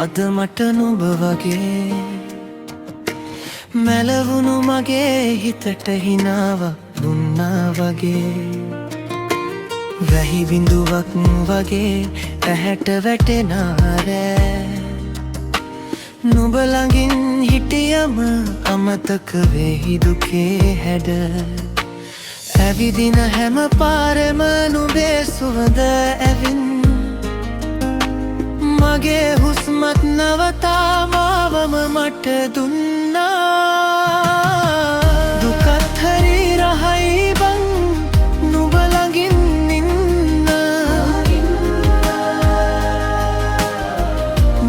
අද මට නුඹ වගේ මැලවුණු මගේ හිතට හිනාවක් දුන්නා වගේ වැහි බිඳුවක් වගේ ඇහැට වැටෙන රෑ නුඹ ළඟින් හිටියම අමතක වෙහි දුකේ හැඩ ඇවිදින හැම පාරෙම නුඹේ සුවඳ ඇවින් මගේ හුස්මත් නවතා මාවම මට දුන්නා දුකත් හරි රහයි බං නුඹ ළඟින් ඉන්න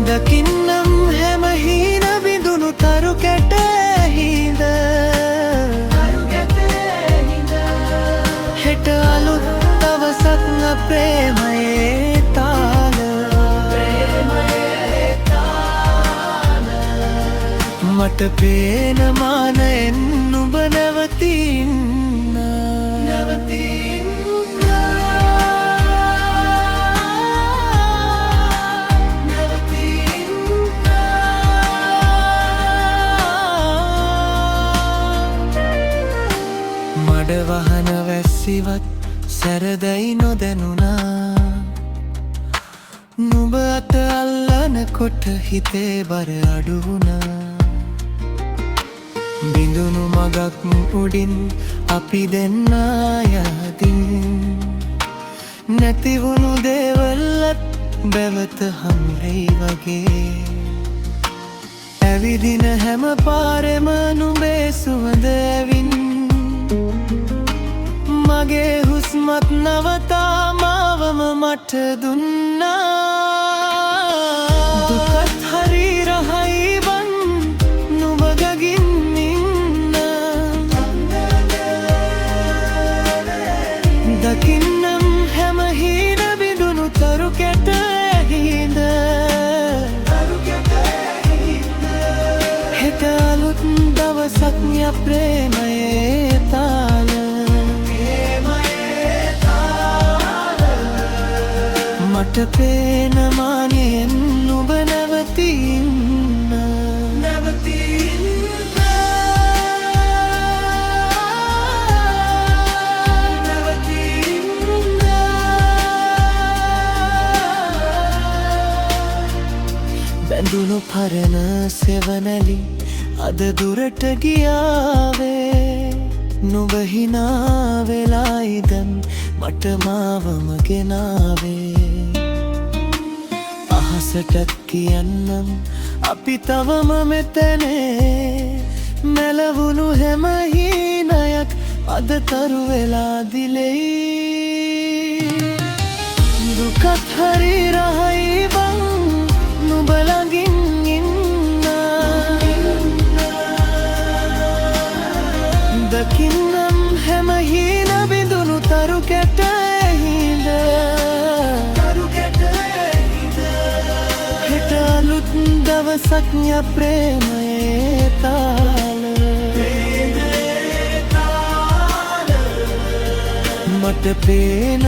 දකින්නම් හැම හීන බිඳුණු තරු කැටහිඳ හෙට අලුත් දවසක් ප්‍රේමයේ තාල මට පේන මානයෙන් නුඹ නැවතින්න මඩ වහන වැස්සිවත් සැරදැයි නොදැනුණා නුඹ අත අල්ලනකොට හිතේ බර අඩු වුණා බිඳුණු මගක් උඩින් අපි දෙන්නා යදින් නැතිවුණු දේවල්ලත් බැවත හම්රෙයි වගේ ඇවිදින හැම පාරෙම නුඹේ සුවඳ ඇවින් මගේ හුස්මත් නවතා මාවම මට දුන්නා දුකත් හරි රහයි බං නුඹ ගගින් ඉන්න දකින්නම් හැම හීන බිඳුණු තරු කැටහිඳ හෙට අලුත් දවසක් ප්‍රේමයේ තාල මට පේන මානයෙන් නුඹ නැවතින්න බැඳුණු පරණ සෙවනැලි අද දුරට ගියාවේ නුඹ හිනා වෙලායි දැන් මට මාවම ගෙනාවේ අහසටත් කියන්නම් අපි තවම මෙතනේ මැලවුණු හැම හීනයක් අද තරු වෙලා දිලෙයි දුකත් හරි රහයි බං නුඹ ළඟින් ඉන්න දකින්නම් හැම හීන බිඳුණු තරු කැටහිඳ හෙට අලුත් දවසක් ප්‍රේමයේ තාල මට පේන